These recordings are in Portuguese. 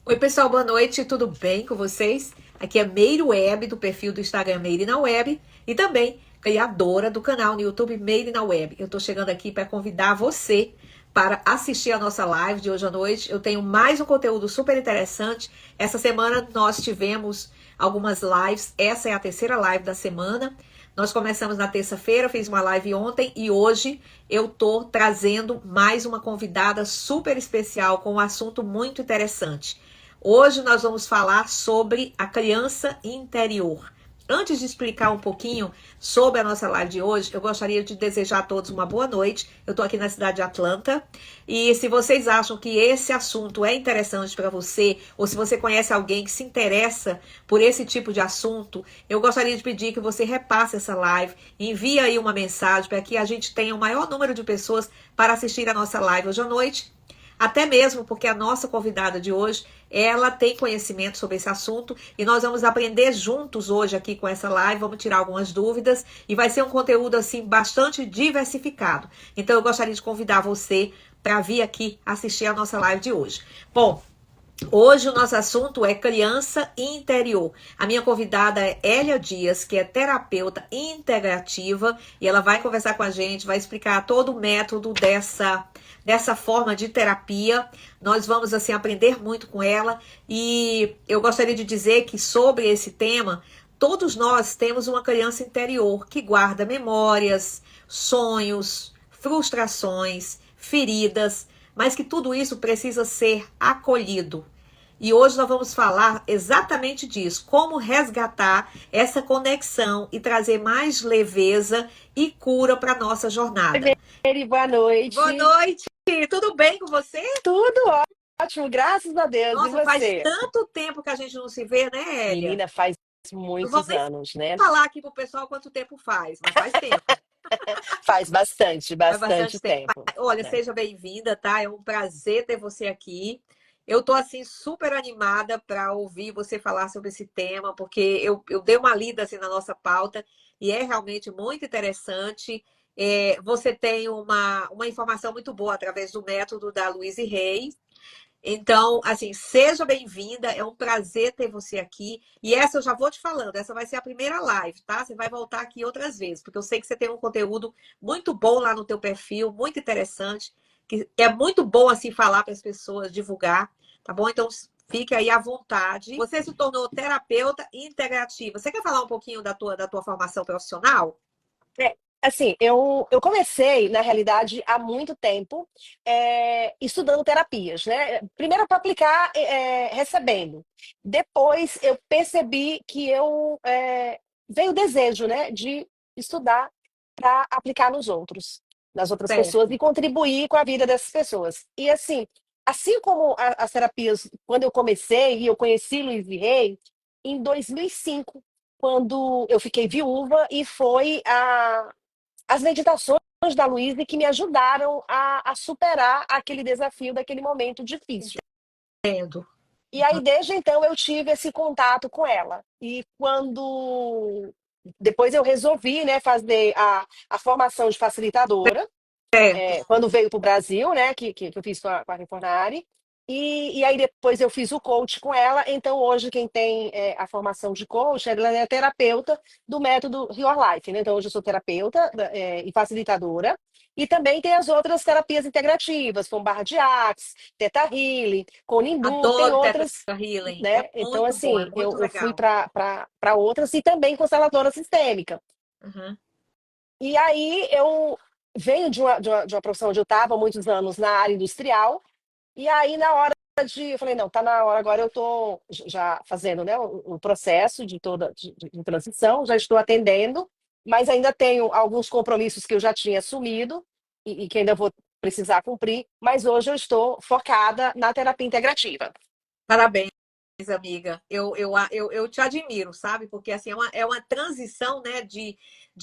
Oi pessoal, boa noite, tudo bem com vocês? Aqui é Meire Web, do perfil do Instagram Meire na Web, e também criadora do canal no YouTube Meire na Web. Eu tô chegando aqui para convidar você para assistir a nossa live de hoje à noite. Eu tenho mais um conteúdo super interessante. Essa semana nós tivemos algumas lives, essa é a terceira live da semana. Nós começamos na terça-feira, fiz uma live ontem e hoje eu tô trazendo mais uma convidada super especial com um assunto muito interessante. Hoje nós vamos falar sobre a criança interior. Antes de explicar um pouquinho sobre a nossa live de hoje, eu gostaria de desejar a todos uma boa noite. Eu estou aqui na cidade de Atlanta e se vocês acham que esse assunto é interessante para você, ou se você conhece alguém que se interessa por esse tipo de assunto, eu gostaria de pedir que você repasse essa live, envie aí uma mensagem para que a gente tenha o maior número de pessoas para assistir a nossa live hoje à noite. Até mesmo porque a nossa convidada de hoje, ela tem conhecimento sobre esse assunto e nós vamos aprender juntos hoje aqui com essa live, vamos tirar algumas dúvidas e vai ser um conteúdo assim bastante diversificado. Então eu gostaria de convidar você para vir aqui assistir a nossa live de hoje. Bom, hoje o nosso assunto é criança interior. A minha convidada é Hélia Dias, que é terapeuta integrativa, e ela vai conversar com a gente, vai explicar todo o método dessa forma de terapia. Nós vamos assim aprender muito com ela e eu gostaria de dizer que sobre esse tema, todos nós temos uma criança interior que guarda memórias, sonhos, frustrações, feridas, mas que tudo isso precisa ser acolhido. E hoje nós vamos falar exatamente disso, como resgatar essa conexão e trazer mais leveza e cura para a nossa jornada. Oi, Meire, boa noite. Boa noite, tudo bem com você? Tudo ótimo, graças a Deus. Nossa, E faz você? tanto tempo que a gente não se vê, né, Hélia? Menina, faz Não vamos muitos nem anos, né? falar aqui pro pessoal quanto tempo faz, mas faz tempo. Faz bastante, Faz bastante bastante tempo. tempo, Olha, né? seja bem-vinda, tá? É um prazer ter você aqui. Eu tô assim super animada para ouvir você falar sobre esse tema, porque eu dei uma lida assim na nossa pauta e é realmente muito interessante. Você tem uma informação muito boa através do método da Louise Hay. Então, assim, seja bem-vinda, é um prazer ter você aqui. E essa eu já vou te falando, essa vai ser a primeira live, tá? Você vai voltar aqui outras vezes, porque eu sei que você tem um conteúdo muito bom lá no teu perfil, muito interessante, que é muito bom, assim, falar para as pessoas, divulgar, tá bom? Então, fique aí à vontade. Você se tornou terapeuta integrativa. Você quer falar um pouquinho da tua formação profissional? Assim, eu comecei, na realidade, há muito tempo, estudando terapias, né? Primeiro para aplicar, recebendo. Depois eu percebi que veio o desejo, né, de estudar para aplicar nos outros, nas outras pessoas Certo. e contribuir com a vida dessas pessoas. E assim como as terapias, quando eu comecei e eu conheci Luiz Rey, em 2005, quando eu fiquei viúva e foi as meditações da Luísa que me ajudaram a superar aquele desafio daquele momento difícil. Entendo. E aí, desde então, eu tive esse contato com ela. E quando depois eu resolvi, né, fazer a formação de facilitadora, Certo. quando veio para o Brasil, né, que eu fiz com a Refornari. E aí depois eu fiz o coach com ela. Então hoje quem tem a formação de coach, ela é terapeuta do método Your Life, né? Então hoje eu sou terapeuta e facilitadora. E também tem as outras terapias integrativas, como Barra de Axis, Theta Healing, Conindu, tem Adoro Teta outras, Healing. É né? Então muito bom, é assim, muito eu fui legal. para outras e também consteladora sistêmica. Uhum. E aí eu venho de uma profissão onde eu estava há muitos anos na área industrial, e aí na hora eu falei, não, tá na hora, agora eu estou já fazendo, né, o processo de transição, já estou atendendo, mas ainda tenho alguns compromissos que eu já tinha assumido e que ainda vou precisar cumprir, mas hoje eu estou focada na terapia integrativa. Parabéns, amiga. Eu te admiro, sabe? Porque assim, é uma transição, né, de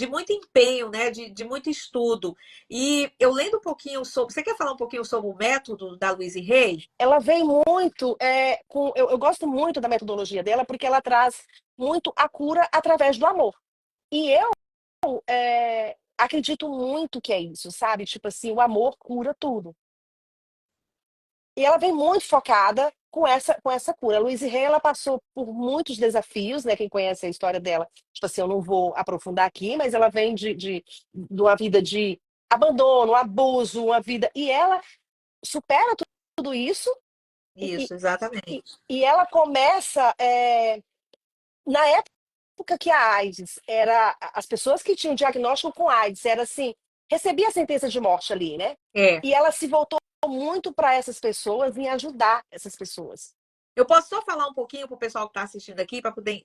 muito empenho, né, de muito estudo. E eu lendo um pouquinho sobre. Você quer falar um pouquinho sobre o método da Louise Hay? Ela vem muito eu gosto muito da metodologia dela porque ela traz muito a cura através do amor. E eu acredito muito que é isso, sabe? Tipo assim, o amor cura tudo. E ela vem muito focada com essa cura. A Louise Hay, ela passou por muitos desafios, né? Quem conhece a história dela, tipo assim, eu não vou aprofundar aqui, mas ela vem de uma vida de abandono, abuso, uma vida. E ela supera tudo isso e, Isso, e, e- exatamente. e ela começa. Na época que a AIDS era. As pessoas que tinham diagnóstico com AIDS, era assim, recebia a sentença de morte ali, né? É. E ela se voltou muito para essas pessoas em ajudar essas pessoas. Eu posso só falar um pouquinho para o pessoal que está assistindo aqui, para poder.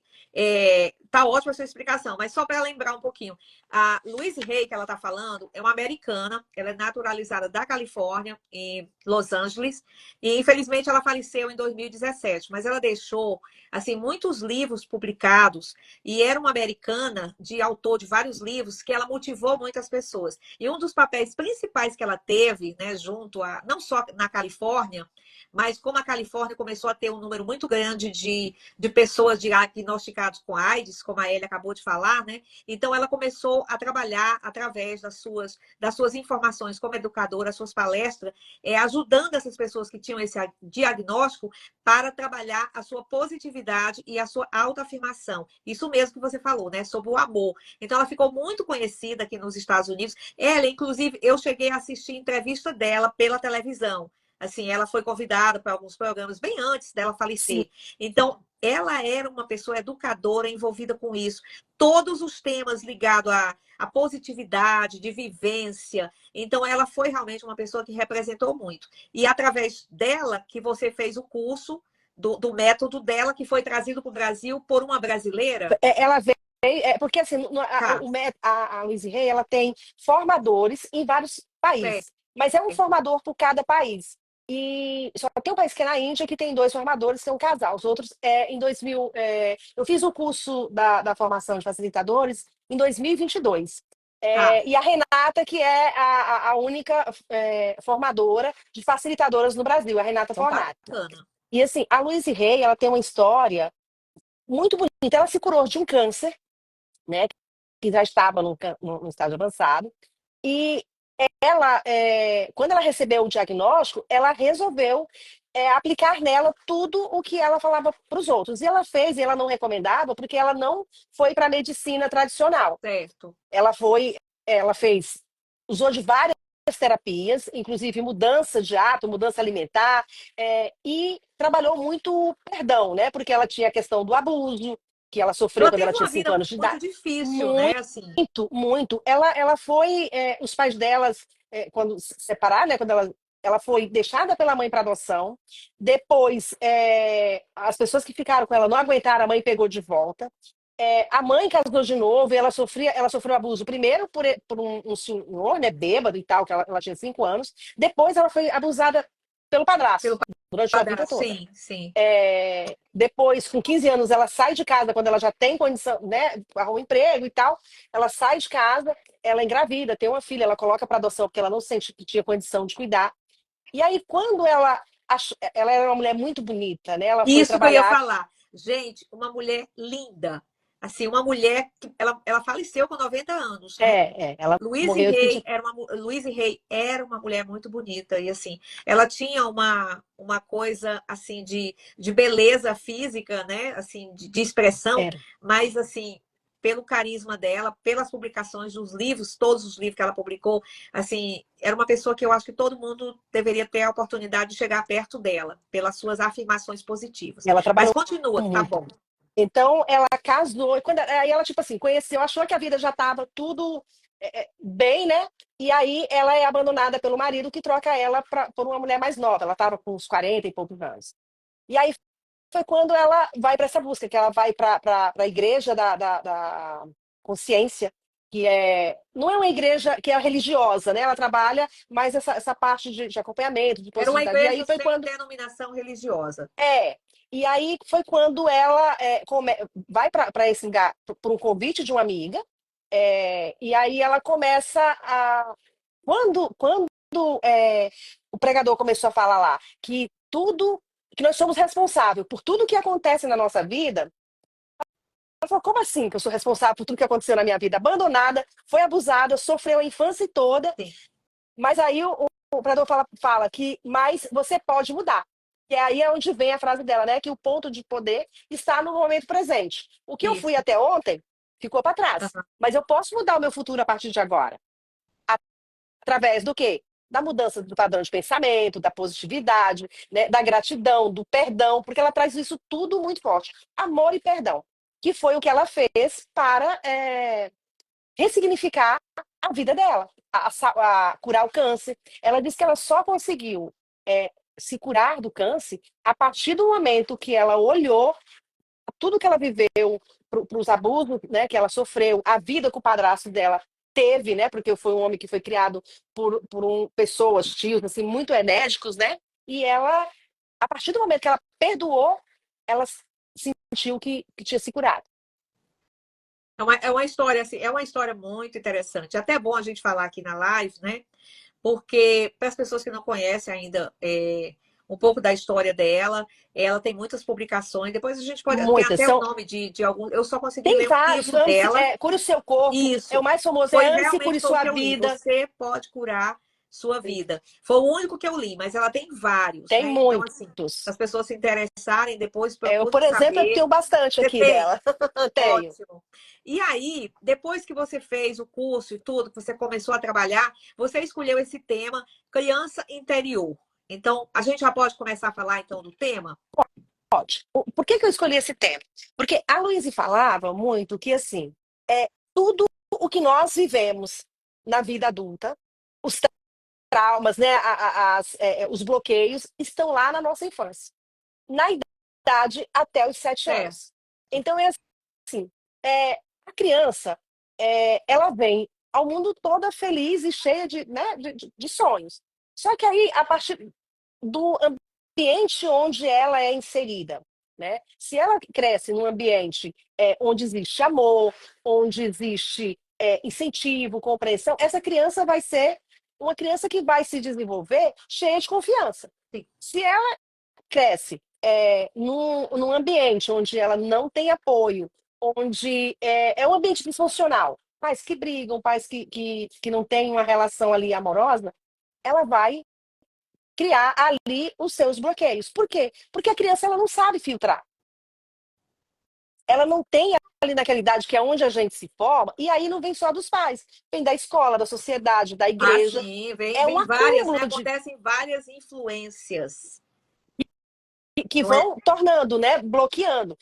Tá ótima a sua explicação, mas só para lembrar um pouquinho. A Louise Hay, que ela está falando, é uma americana, ela é naturalizada da Califórnia, em Los Angeles, e infelizmente ela faleceu em 2017, mas ela deixou assim muitos livros publicados, e era uma americana de autor de vários livros que ela motivou muitas pessoas. E um dos papéis principais que ela teve, né, junto a, não só na Califórnia, mas como a Califórnia começou a ter um número muito grande de pessoas diagnosticadas com AIDS, como a Elia acabou de falar, né? Então ela começou a trabalhar através das suas informações como educadora, as suas palestras, ajudando essas pessoas que tinham esse diagnóstico para trabalhar a sua positividade e a sua autoafirmação. Isso mesmo que você falou, né? Sobre o amor. Então ela ficou muito conhecida aqui nos Estados Unidos. Ela, inclusive, eu cheguei a assistir entrevista dela pela televisão. Assim, ela foi convidada para alguns programas bem antes dela Sim, falecer. Então, ela era uma pessoa educadora envolvida com isso. Todos os temas ligados à positividade, de vivência. Então, ela foi realmente uma pessoa que representou muito. E através dela que você fez o curso do método dela, que foi trazido para o Brasil por uma brasileira. ela veio. Porque assim, Tá, a Louise Hay, ela tem formadores em vários países, mas é um certo. formador por cada país. E só tem um país que é na Índia que tem dois formadores, que é um casal. Os outros, em 2000, eu fiz o curso da formação de facilitadores em 2022. Tá, E a Renata, que é a única formadora de facilitadoras no Brasil, a Renata então Fornari. bacana. E assim, a Louise Hay, ela tem uma história muito bonita. Ela se curou de um câncer, né, que já estava no estágio avançado. E ela, quando ela recebeu o diagnóstico, ela resolveu aplicar nela tudo o que ela falava para os outros. E ela fez, e ela não recomendava, porque ela não foi para a medicina tradicional. Certo. Ela foi, ela fez, usou de várias terapias, inclusive mudança de hábito, mudança alimentar, e trabalhou muito o perdão, né? Porque ela tinha a questão do abuso, que ela sofreu Ela quando ela teve tinha uma 5 vida anos de muito idade. difícil, né? Muito, Assim, muito. Ela foi, os pais delas, quando se separaram, né? Quando ela foi deixada pela mãe para adoção. Depois, as pessoas que ficaram com ela não aguentaram, a mãe pegou de volta. A mãe casou de novo e ela sofreu abuso primeiro por um senhor, né, bêbado e tal, que ela tinha 5 anos. Depois ela foi abusada pelo pelo padrasto durante a vida padrasto. toda. Sim, sim. Depois, com 15 anos, ela sai de casa quando ela já tem condição, né, arruma um emprego e tal. Ela sai de casa, ela engravida, tem uma filha, ela coloca para adoção porque ela não sente que tinha condição de cuidar. E aí, quando ela era uma mulher muito bonita, né? Ela foi Isso que eu ia trabalhar. falar. Gente, uma mulher linda. Assim, uma mulher que ela faleceu com 90 anos, né? Ela morreu que tinha. Louise Hay era uma mulher muito bonita e assim, ela tinha uma coisa assim de beleza física, né? Assim, de expressão, Era. mas assim, pelo carisma dela, pelas publicações dos livros, todos os livros que ela publicou, assim, era uma pessoa que eu acho que todo mundo deveria ter a oportunidade de chegar perto dela, pelas suas afirmações positivas. Ela Mas trabalhou continua, tá muito. bom. Então, ela casou. Aí ela, tipo assim, conheceu, achou que a vida já estava tudo bem, né? E aí ela é abandonada pelo marido que troca ela por uma mulher mais nova. Ela estava com uns 40 e poucos anos. E aí foi quando ela vai para essa busca, que ela vai para a igreja da consciência, que não é uma igreja que é religiosa, né? Ela trabalha mais essa parte de acompanhamento, de Era uma positividade. E aí igreja foi sem quando. denominação religiosa. É. E aí foi quando ela vai para esse lugar por um convite de uma amiga. E aí ela começa a. Quando o pregador começou a falar lá que tudo, que nós somos responsáveis por tudo que acontece na nossa vida, Ela falou, como assim que eu sou responsável por tudo que aconteceu na minha vida? Abandonada, foi abusada, sofreu a infância toda, sim, mas aí o predador fala que, mas você pode mudar. E aí é onde vem a frase dela, né? Que o ponto de poder está no momento presente. O que eu fui isso. até ontem ficou para trás. Aham. Mas eu posso mudar o meu futuro a partir de agora. Através do quê? Da mudança do padrão de pensamento, da positividade, né? Da gratidão, do perdão, porque ela traz isso tudo muito forte. Amor e perdão. Que foi o que ela fez para ressignificar a vida dela, a curar o câncer. Ela disse que ela só conseguiu se curar do câncer a partir do momento que ela olhou tudo que ela viveu, para os abusos, né, que ela sofreu, a vida que o padrasto dela teve, né, porque foi um homem que foi criado por pessoas, tios, assim, muito enérgicos, né, e ela, a partir do momento que ela perdoou, ela sentiu que tinha se curado. É uma história assim, é uma história muito interessante. Até bom a gente falar aqui na live, né? Porque para as pessoas que não conhecem ainda um pouco da história dela, ela tem muitas publicações. Depois a gente pode. Tem Muitas, até o são, nome de alguns. Eu só consegui tem ler um vários, livro dela. Cure o Seu Corpo, é o Isso. mais famoso, Foi é Ame-se e realmente Cure foi o Sua que eu li. Vida. Você pode curar sua vida. Foi o único que eu li, mas ela tem vários, Tem né? Então, assim, se muitos. as pessoas se interessarem, depois Eu, procurem por exemplo, eu saber. tenho bastante Você aqui tem? dela. Tenho. Ótimo. E aí, depois que você fez o curso e tudo, que você começou a trabalhar, você escolheu esse tema, criança interior. Então, a gente já pode começar a falar então do tema? Pode. Por que que eu escolhi esse tema? Porque a Luísa falava muito que, assim, tudo o que nós vivemos na vida adulta, os traumas, né, os bloqueios, estão lá na nossa infância, na idade até os 7 anos. Certo. Então, é assim, a criança, ela vem ao mundo toda feliz e cheia de, né, de sonhos. Só que aí, a partir do ambiente onde ela é inserida, né? Se ela cresce num ambiente onde existe amor, onde existe incentivo, compreensão, essa criança vai ser uma criança que vai se desenvolver cheia de confiança. Sim. Se ela cresce num ambiente onde ela não tem apoio, onde é um ambiente disfuncional, pais que brigam, pais que não têm uma relação ali amorosa, ela vai criar ali os seus bloqueios. Por quê? Porque a criança ela não sabe filtrar. Ela não tem ali naquela idade que é onde a gente se forma, e aí não vem só dos pais, vem da escola, da sociedade, da Ah, igreja. sim, vem, É um vem várias, né? acúmulo Acontecem várias influências. que Não é? vão tornando, né, bloqueando.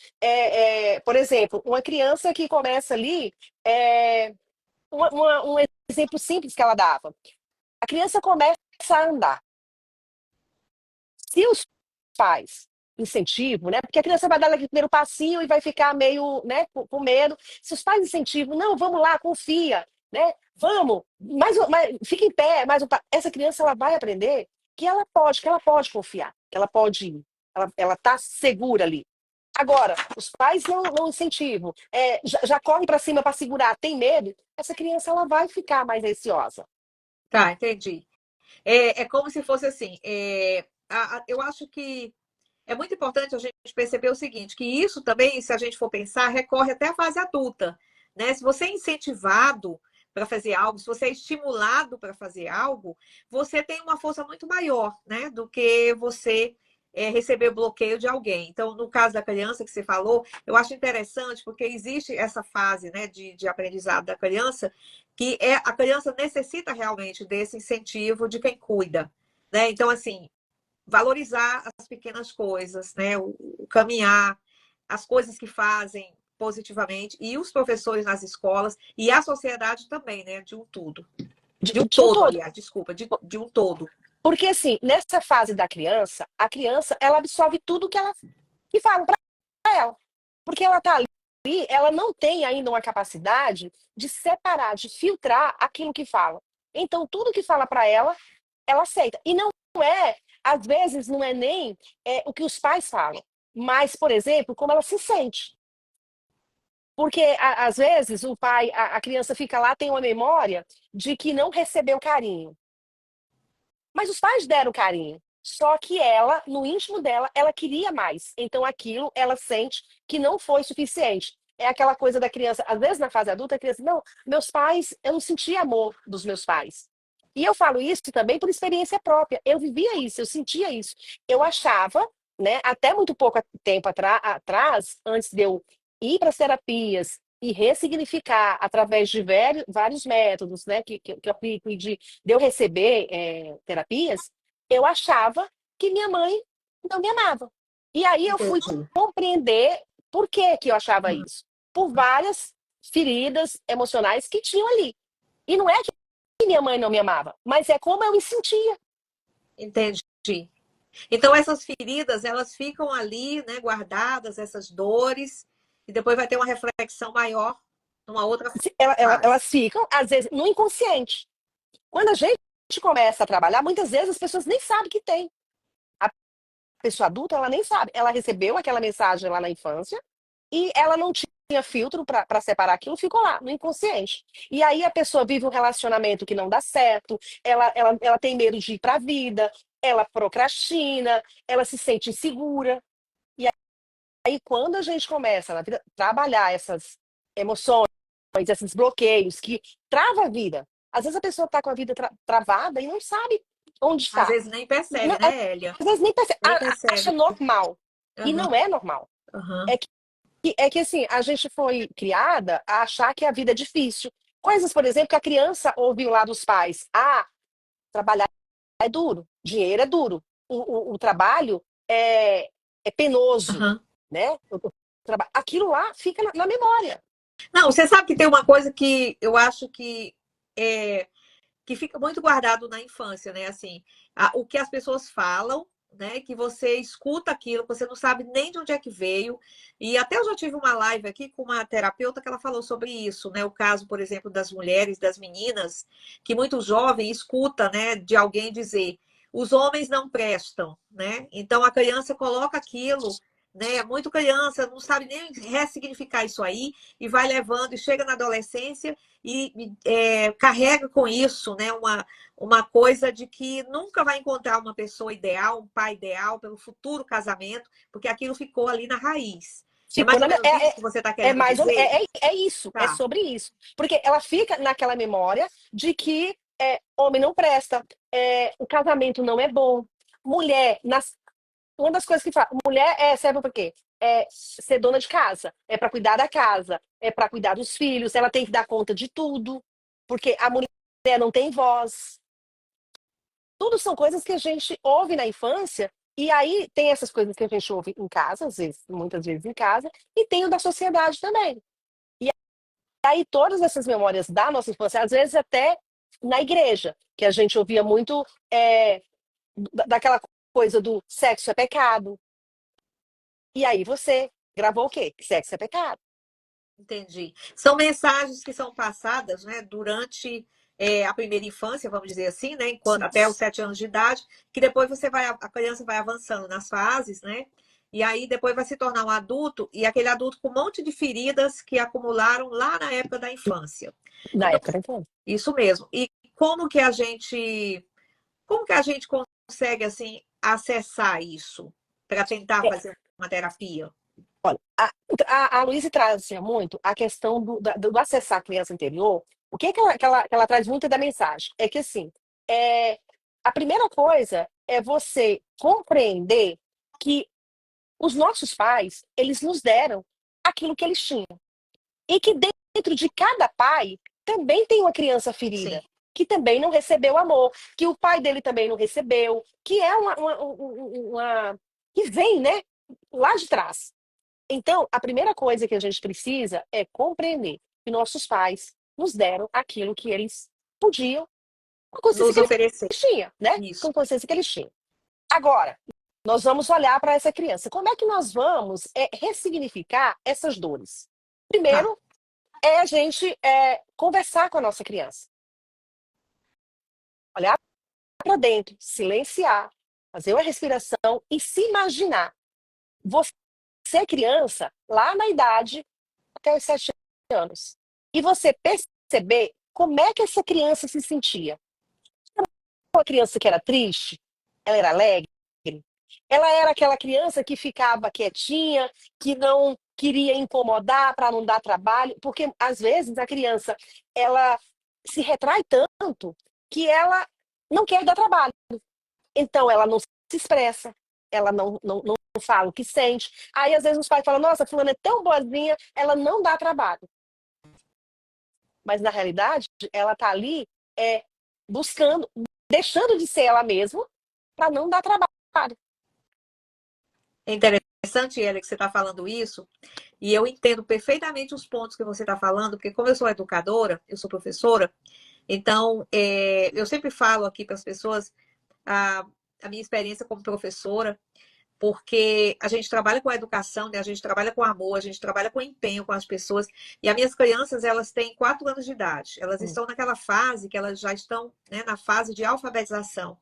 Por exemplo, uma criança que começa ali, é, um exemplo simples que ela dava. A criança começa a andar. Se os pais incentivam, né? Porque a criança vai dar aquele primeiro passinho e vai ficar meio, né, com medo. Se os pais incentivam, não, vamos lá, confia, né? Vamos, fica em pé, essa criança ela vai aprender que ela pode confiar, que ela pode ir, ela tá segura ali. Agora, os pais não incentivam, já correm para cima para segurar, tem medo, essa criança ela vai ficar mais receosa. Tá, entendi. É como se fosse assim. Eu acho que é muito importante a gente perceber o seguinte, que isso também, se a gente for pensar, recorre até à fase adulta, né? Se você é incentivado para fazer algo, se você é estimulado para fazer algo, você tem uma força muito maior, né? Do que você receber bloqueio de alguém. Então, no caso da criança que você falou, eu acho interessante porque existe essa fase, né, de aprendizado da criança, que a criança necessita realmente desse incentivo de quem cuida, né? Então, assim, valorizar as pequenas coisas, né? O caminhar, as coisas que fazem positivamente, e os professores nas escolas, e a sociedade também, né? De um tudo. De um De um todo, todo. aliás, desculpa, de um todo. Porque, assim, nessa fase da criança, a criança, ela absorve tudo que falam para ela. Porque ela tá ali, ela não tem ainda uma capacidade de separar, de filtrar aquilo que fala. Então, tudo que fala para ela aceita. E não é, às vezes, não é nem o que os pais falam, mas, por exemplo, como ela se sente. Porque, às vezes, o pai, a criança fica lá, tem uma memória de que não recebeu carinho. Mas os pais deram carinho. Só que ela, no íntimo dela, ela queria mais. Então aquilo ela sente que não foi suficiente. é aquela coisa da criança, às vezes na fase adulta, a criança, não, meus pais, eu não senti amor dos meus pais. E eu falo isso também por experiência própria. Eu vivia isso, eu sentia isso. Eu achava, né, até muito pouco tempo atrás, antes de eu ir para as terapias e ressignificar através de vários métodos, né, que eu aplico e de eu receber terapias, eu achava que minha mãe não me amava. E aí eu fui Entendi. compreender por que que eu achava isso. Por várias feridas emocionais que tinham ali. E não é que minha mãe não me amava, mas é como eu me sentia. Entendi. Então essas feridas, elas ficam ali, né, guardadas, essas dores, e depois vai ter uma reflexão maior numa outra fase. Elas ficam, às vezes, no inconsciente. Quando a gente começa a trabalhar, muitas vezes as pessoas nem sabem que tem. A pessoa adulta, ela nem sabe. Ela recebeu aquela mensagem lá na infância e ela não tinha filtro para separar aquilo, ficou lá, no inconsciente. E aí a pessoa vive um relacionamento que não dá certo, ela tem medo de ir para a vida, ela procrastina, ela se sente insegura. E aí, quando a gente começa na vida trabalhar essas emoções, esses bloqueios que trava a vida, às vezes a pessoa está com a vida travada e não sabe onde Às está. vezes nem percebe, Não, né, Elia? às vezes nem percebe, Nem acha percebe. normal. E Aham, não é normal. aham, É que assim, a gente foi criada a achar que a vida é difícil. Coisas, por exemplo, que a criança ouviu lá dos pais. Ah, trabalhar é duro, dinheiro é duro, o trabalho é penoso, aham. né? Aquilo lá fica na memória. Não, você sabe que tem uma coisa que eu acho é, que fica muito guardado na infância, né? Assim, o que as pessoas falam, né? Que você escuta aquilo, você não sabe nem de onde é que veio. E até eu já tive uma live aqui com uma terapeuta que ela falou sobre isso, né? O caso, por exemplo, das mulheres, das meninas, que muito jovem escuta, né, de alguém dizer: os homens não prestam, né? Então a criança coloca aquilo, né? Muito criança, não sabe nem ressignificar isso aí e vai levando e chega na adolescência e carrega com isso, né, uma coisa de que nunca vai encontrar uma pessoa ideal, um pai ideal pelo futuro casamento, porque aquilo ficou ali na raiz. É Ficou mais ou menos isso que você está é querendo mais dizer? é isso, é Tá. sobre isso. Porque ela fica naquela memória de que homem não presta, o casamento não é bom. Mulher, uma das coisas que fala, mulher serve para quê? É ser dona de casa, é para cuidar da casa, é para cuidar dos filhos, ela tem que dar conta de tudo, porque a mulher não tem voz. Tudo são coisas que a gente ouve na infância, e aí tem essas coisas que a gente ouve em casa, às vezes, muitas vezes em casa, e tem o da sociedade também. E aí todas essas memórias da nossa infância, às vezes até na igreja, que a gente ouvia muito daquela coisa do sexo é pecado. E aí você gravou o quê? Que sexo é pecado. Entendi. São mensagens que são passadas, né, durante a primeira infância, vamos dizer assim, né, enquanto, Sim. até os 7 anos de idade, que depois a criança vai avançando nas fases, né, e aí depois vai se tornar um adulto, e aquele adulto com um monte de feridas que acumularam lá na época da infância. Na Então, época da infância. isso mesmo. E como que a gente consegue, assim, acessar isso para tentar É, fazer uma terapia? olha, a Luísa traz assim, muito a questão do acessar a criança interior. O que, que ela traz muito da mensagem? É que, assim, é, a primeira coisa é você compreender que os nossos pais, eles nos deram aquilo que eles tinham. E que dentro de cada pai também tem uma criança Sim, ferida, que também não recebeu amor, que o pai dele também não recebeu, que é que vem, né, lá de trás. Então, a primeira coisa que a gente precisa é compreender que nossos pais nos deram aquilo que eles podiam, com a consciência nos que eles oferecer tinham, né? isso. Com a consciência que eles tinham. Agora, nós vamos olhar para essa criança. Como é que nós vamos ressignificar essas dores? Tá. Primeiro, é a gente conversar com a nossa criança. Olhar para dentro, silenciar, fazer uma respiração e se imaginar. Você é criança lá na idade até os 7 anos. E você perceber como é que essa criança se sentia. Uma criança que era triste, ela era alegre, ela era aquela criança que ficava quietinha, que não queria incomodar para não dar trabalho, porque às vezes a criança ela se retrai tanto que ela não quer dar trabalho. Então ela não se expressa, ela não fala o que sente. Aí às vezes os pais falam: nossa, fulana é tão boazinha, ela não dá trabalho. Mas na realidade ela está ali buscando, deixando de ser ela mesma para não dar trabalho. É interessante, Elia, que você está falando isso, e eu entendo perfeitamente os pontos que você está falando, porque como eu sou educadora, eu sou professora, então eu sempre falo aqui para as pessoas a, a minha experiência como professora, porque a gente trabalha com a educação, né? A gente trabalha com amor, a gente trabalha com empenho com as pessoas. E as minhas crianças, elas têm 4 anos de idade. Elas estão naquela fase que elas já estão, né, na fase de alfabetização.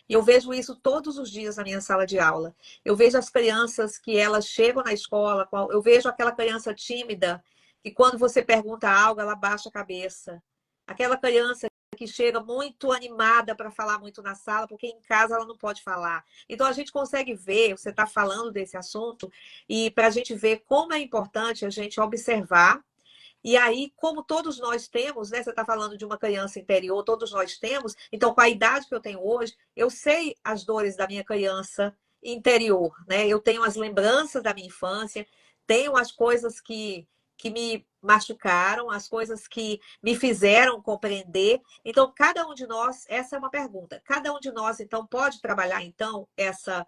E eu vejo isso todos os dias na minha sala de aula. Eu vejo as crianças que elas chegam na escola, eu vejo aquela criança tímida que quando você pergunta algo, ela baixa a cabeça. Aquela criança que chega muito animada para falar muito na sala, porque em casa ela não pode falar. Então a gente consegue ver, você está falando desse assunto, e para a gente ver como é importante a gente observar. E aí, como todos nós temos, né? Você está falando de uma criança interior, todos nós temos. Então, com a idade que eu tenho hoje, eu sei as dores da minha criança interior, né? Eu tenho as lembranças da minha infância, tenho as coisas que me machucaram, as coisas que me fizeram compreender. Então, cada um de nós, essa é uma pergunta. Cada um de nós, então, pode trabalhar, então, essa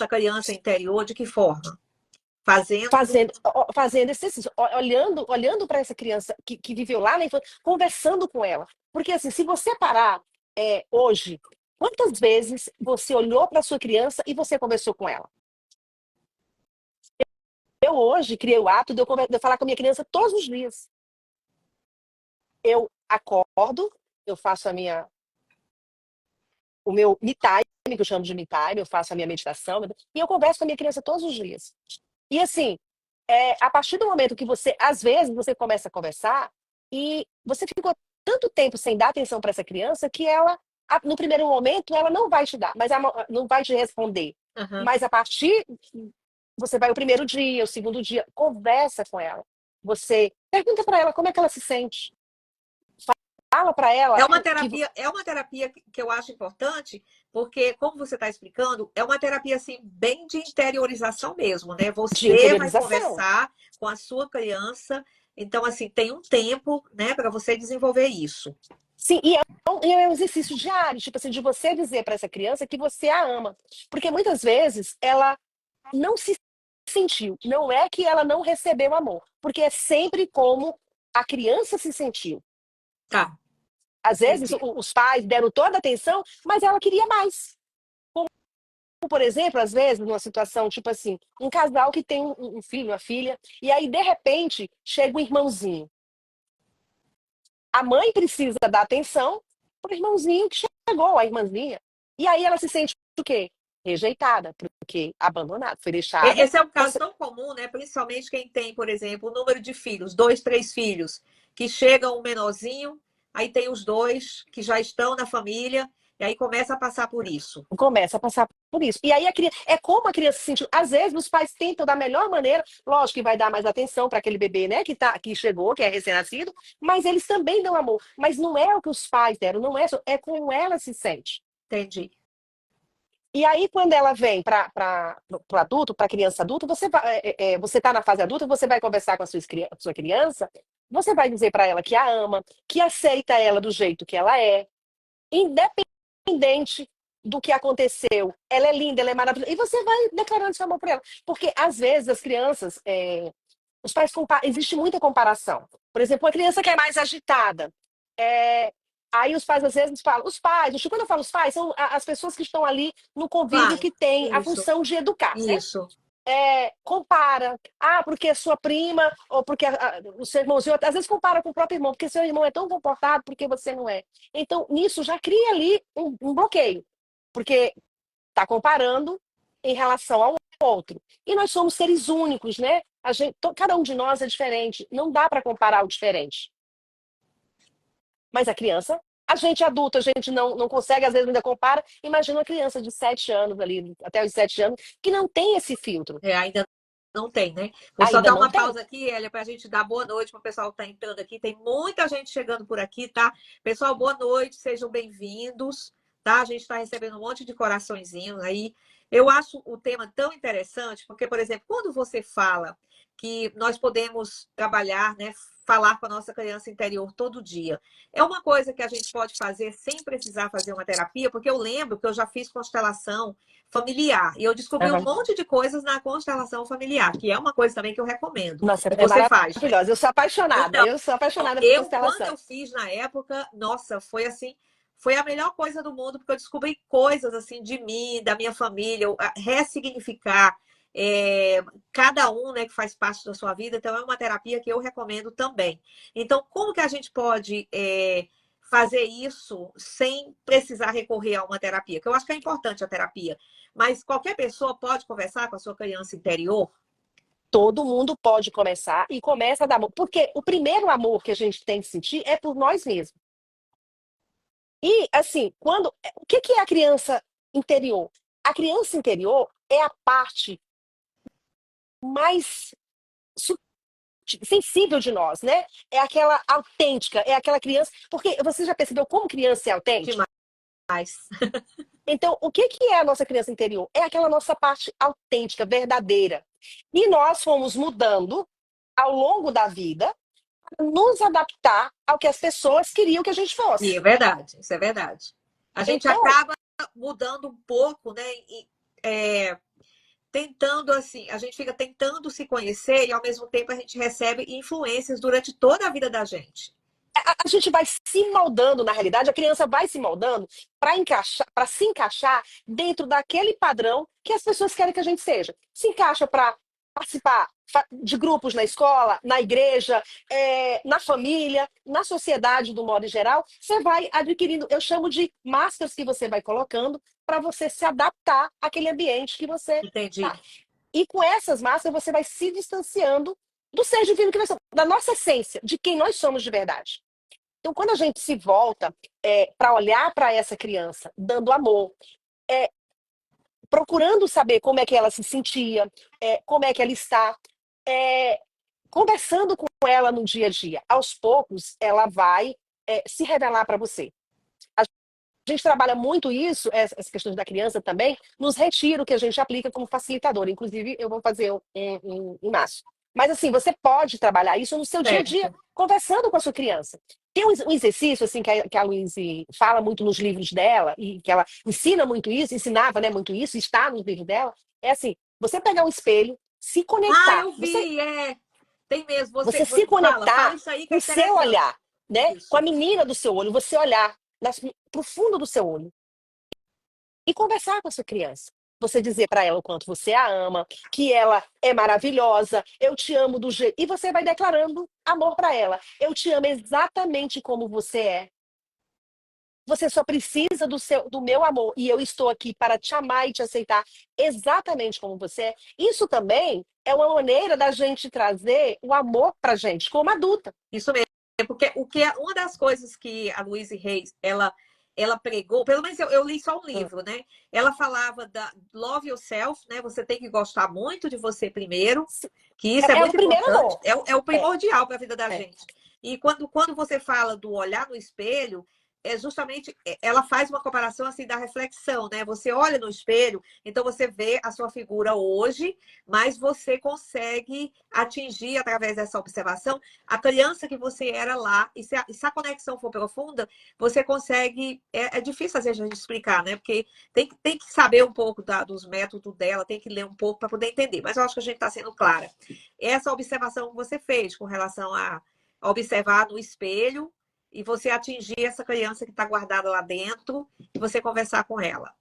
criança interior de que forma? Fazendo. Fazendo exercício, olhando para essa criança que viveu lá na infância, conversando com ela. Porque assim, se você parar hoje, quantas vezes você olhou para sua criança e você conversou com ela? Eu hoje criei o hábito de eu falar com a minha criança todos os dias. Eu acordo, eu faço o meu me time, que eu chamo de me time, eu faço a minha meditação, e eu converso com a minha criança todos os dias. E assim, a partir do momento que você, às vezes, você começa a conversar e você ficou tanto tempo sem dar atenção para essa criança que ela, no primeiro momento, ela não vai te dar, mas não vai te responder. Uhum. Mas a partir, você vai o primeiro dia, o segundo dia, conversa com ela. Você pergunta para ela como é que ela se sente. Fala para ela que É uma terapia que eu acho importante, porque, como você está explicando, é uma terapia assim, bem de interiorização mesmo, né? de Você vai interiorização. conversar com a sua criança, então, assim, tem um tempo, né, para você desenvolver isso. Sim, e é um exercício diário, tipo assim, de você dizer para essa criança que você a ama. Porque muitas vezes ela não se sentiu. Não é que ela não recebeu amor, porque é sempre como a criança se sentiu. Tá, Às vezes entendi. os pais deram toda a atenção, mas ela queria mais. Como, por exemplo, às vezes, numa situação tipo assim, um casal que tem um filho, uma filha, e aí, de repente, chega um irmãozinho. A mãe precisa dar atenção pro irmãozinho que chegou, a irmãzinha. E aí ela se sente o quê? Rejeitada, porque abandonada, foi deixada. Esse é um caso tão comum, né? Principalmente quem tem, por exemplo, o número de filhos, 2, 3 filhos, que chega um menorzinho, aí tem os dois que já estão na família, e aí começa a passar por isso. Começa a passar por isso. E aí a criança, é como a criança se sentiu. Às vezes os pais tentam da melhor maneira, lógico que vai dar mais atenção para aquele bebê, né, que chegou, que é recém-nascido, mas eles também dão amor. Mas não é o que os pais deram, não é, é como ela se sente. Entendi. E aí, quando ela vem para o adulto, para a criança adulta, você está na fase adulta, você vai conversar com a sua criança, você vai dizer para ela que a ama, que aceita ela do jeito que ela é, independente do que aconteceu. Ela é linda, ela é maravilhosa. E você vai declarando seu amor por ela. Porque, às vezes, as crianças, os pais existe muita comparação. Por exemplo, uma criança que é mais agitada. é, Aí os pais, às vezes, falam, quando eu falo os pais, são as pessoas que estão ali no convívio Claro, que tem a isso, função de educar, né? isso. Compara. Ah, porque a sua prima, ou porque o seu irmãozinho, às vezes compara com o próprio irmão, porque seu irmão é tão comportado, porque você não é. Então, nisso já cria ali um bloqueio, porque está comparando em relação ao outro. E nós somos seres únicos, né? Cada um de nós é diferente, não dá para comparar o diferente. Mas a criança, a gente adulto, a gente não consegue, às vezes ainda compara. Imagina uma criança de 7 anos ali, até os 7 anos, que não tem esse filtro. Ainda não tem, né? Vou só Ainda dar não uma tem. pausa aqui, Elia, para a gente dar boa noite para o pessoal que está entrando aqui. Tem muita gente chegando por aqui, tá? Pessoal, boa noite, sejam bem-vindos, tá? A gente está recebendo um monte de coraçõezinhos aí. Eu acho o tema tão interessante, porque, por exemplo, quando você fala que nós podemos trabalhar, né? Falar com a nossa criança interior todo dia. É uma coisa que a gente pode fazer sem precisar fazer uma terapia, porque eu lembro que eu já fiz constelação familiar. E eu descobri um Aham. monte de coisas na constelação familiar, que é uma coisa também que eu recomendo. Nossa, E é você faz, né? maravilhosa. Eu sou apaixonada. Então, Eu sou apaixonada por quando constelação. eu fiz na época, nossa, foi assim, foi a melhor coisa do mundo, porque eu descobri coisas assim de mim, da minha família, ressignificar cada um, né, que faz parte da sua vida. Então, é uma terapia que eu recomendo também. Então, como que a gente pode fazer isso sem precisar recorrer a uma terapia? Que eu acho que é importante a terapia, mas qualquer pessoa pode conversar com a sua criança interior. Todo mundo pode começar e começa a dar amor. Porque o primeiro amor que a gente tem que sentir é por nós mesmos. E, assim, o que que é a criança interior? A criança interior é a parte mais su- sensível de nós, né? É aquela autêntica, é aquela criança. Porque você já percebeu como criança é autêntica? Demais. Então, o que que é a nossa criança interior? É aquela nossa parte autêntica, verdadeira. E nós fomos mudando ao longo da vida para nos adaptar ao que as pessoas queriam que a gente E é fosse. verdade, isso é verdade. A gente Então, acaba mudando um pouco, né? E, tentando assim, a gente fica tentando se conhecer e ao mesmo tempo a gente recebe influências durante toda a vida da gente. a gente vai se moldando, na realidade, a criança vai se moldando para encaixar, para se encaixar dentro daquele padrão que as pessoas querem que a gente seja. Se encaixa para participar de grupos na escola, na igreja, na família, na sociedade do modo geral, você vai adquirindo, eu chamo de máscaras que você vai colocando para você se adaptar àquele ambiente que você Entendi. está. E com essas máscaras você vai se distanciando do ser divino que nós somos, da nossa essência, de quem nós somos de verdade. Então, quando a gente se volta para olhar para essa criança, dando amor, é, procurando saber como é que ela se sentia, como é que ela está, é, conversando com ela no dia a dia, aos poucos ela vai se revelar para você. A gente trabalha muito isso, essas questões da criança também, nos retiros que a gente aplica como facilitador. Inclusive, eu vou fazer em março. Mas assim, você pode trabalhar isso no seu dia a dia, Certo. conversando com a sua criança. Tem um exercício assim que a Luíse fala muito nos livros dela, e que ela ensina muito isso, ensinava, né, muito isso, está nos livros dela. É assim, você pegar um espelho, se Ah, conectar. eu Você vi, tem mesmo. você se Fala conectar isso aí que com é o seu interessante. olhar, né? Com a Isso. menina do seu olho, você olhar pro fundo do seu olho e conversar com a sua criança. Você dizer para ela o quanto você a ama, que ela é maravilhosa, eu te amo do jeito. E você vai declarando amor para ela. Eu te amo exatamente como você é. Você só precisa do meu amor. E eu estou aqui para te amar e te aceitar exatamente como você é. Isso também é uma maneira da gente trazer o amor para gente, como adulta. Isso mesmo. Porque o que é uma das coisas que a Louise Reis ela pregou, pelo menos eu li só um livro, né? Ela falava da love yourself, né? Você tem que gostar muito de você primeiro, que isso é É o muito primeiro importante, amor. é o É, primordial para a vida da é. gente. E quando você fala do olhar no espelho, é justamente ela faz uma comparação assim da reflexão, né? Você olha no espelho, então você vê a sua figura hoje, mas você consegue atingir através dessa observação a criança que você era lá. E se a conexão for profunda, você consegue. É difícil às vezes a gente explicar, né? Porque tem que saber um pouco dos métodos dela, tem que ler um pouco para poder entender. Mas eu acho que a gente está sendo clara. Essa observação que você fez com relação a observar no espelho e você atingir essa criança que está guardada lá dentro e você conversar com ela.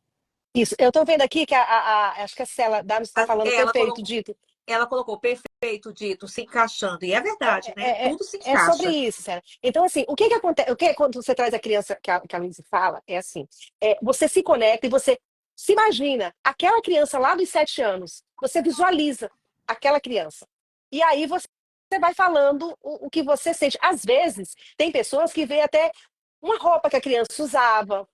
Isso. Eu estou vendo aqui que acho que a Cela Dames está falando Ela perfeito, colocou, dito. ela colocou perfeito, dito, se encaixando. E é verdade, né? Tudo se É sobre encaixa. isso, Cela. Então, assim, o que que acontece? O que quando você traz a criança que a Luísa fala, é assim: você se conecta e você se imagina aquela criança lá dos 7 anos, você visualiza aquela criança. E aí você vai falando o que você sente. Às vezes, tem pessoas que veem até uma roupa que a criança usava,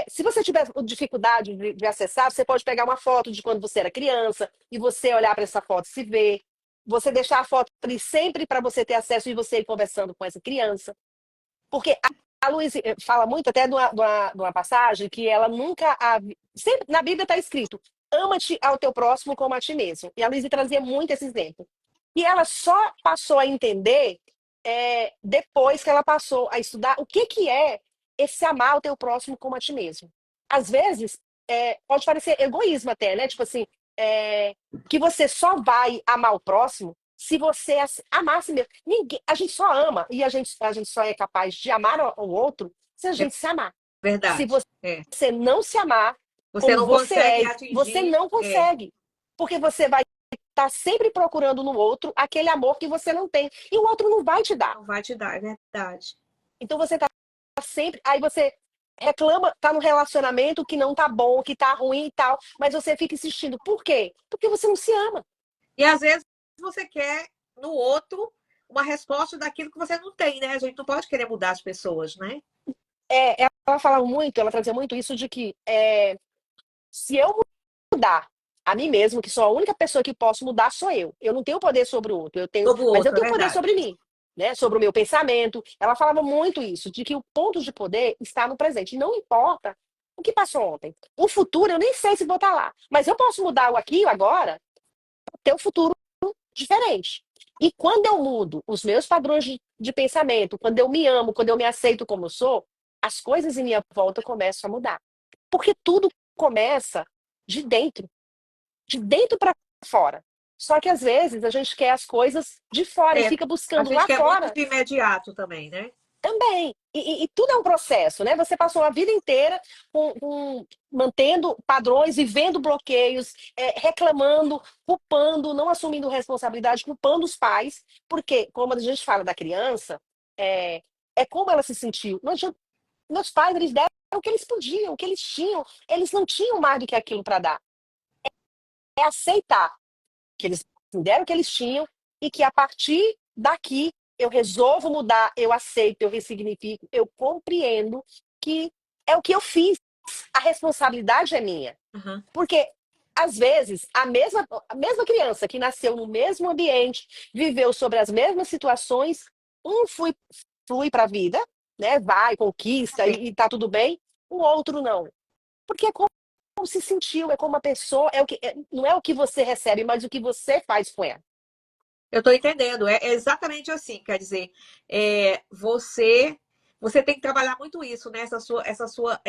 se você tiver dificuldade de acessar, você pode pegar uma foto de quando você era criança e você olhar para essa foto e se ver. Você deixar a foto ali sempre para você ter acesso e você ir conversando com essa criança. Porque a Luísa fala muito até de uma passagem que ela nunca. Sempre, na Bíblia está escrito: ama-te ao teu próximo como a ti mesmo. E a Luísa trazia muito esse exemplo. E ela só passou a entender depois que ela passou a estudar o que é esse amar o teu próximo como a ti mesmo. Às vezes, pode parecer egoísmo até, né? Tipo assim, que você só vai amar o próximo se você amar a si mesmo. A gente só ama e a gente só é capaz de amar o outro se a É gente se amar. Se verdade. É. você não se amar Você como não você consegue você atingir. não consegue. Porque você vai estar sempre procurando no outro aquele amor que você não tem. E o outro não vai te dar. Não vai te dar, é verdade. Então você tá sempre. Aí você reclama, tá num relacionamento que não tá bom, que tá ruim e tal, mas você fica insistindo. Por quê? Porque você não se ama. E às vezes você quer no outro uma resposta daquilo que você não tem, né? A gente não pode querer mudar as pessoas, né? Ela fala muito, ela trazia muito isso de que se eu mudar a mim mesmo, que sou a única pessoa que posso mudar sou eu. Eu não tenho poder sobre o outro, Sobre o mas eu outro, é tenho poder verdade. sobre mim, né? Sobre o meu pensamento. Ela falava muito isso, de que o ponto de poder está no presente. Não importa o que passou ontem. O futuro eu nem sei se vou estar lá, mas eu posso mudar o aqui e o agora para ter um futuro diferente. E quando eu mudo os meus padrões de pensamento, quando eu me amo, quando eu me aceito como eu sou, as coisas em minha volta começam a mudar. Porque tudo começa de dentro, de dentro para fora. Só que às vezes a gente quer as coisas de fora e É, fica a buscando gente lá quer muito fora de imediato também, né? também. E tudo é um processo, né? Você passou a vida inteira mantendo padrões, vivendo bloqueios, reclamando, culpando, não assumindo responsabilidade, culpando os pais, porque, como a gente fala da criança, é, é como ela se sentiu. Meus pais, eles deram o que eles podiam, o que eles tinham. Eles não tinham mais do que aquilo para dar. É aceitar que eles deram o que eles tinham e que a partir daqui eu resolvo mudar, eu aceito, eu ressignifico, eu compreendo que é o que eu fiz. A responsabilidade é minha. Uhum. Porque, às vezes, a mesma criança que nasceu no mesmo ambiente, viveu sobre as mesmas situações, um flui para a vida, né? Vai, conquista e tá tudo bem, o outro não. Porque é como se sentiu, é como a pessoa, não é o que você recebe, mas o que você faz com ela. Eu estou entendendo. É exatamente assim. Quer dizer, você tem que trabalhar muito isso, né? Essa sua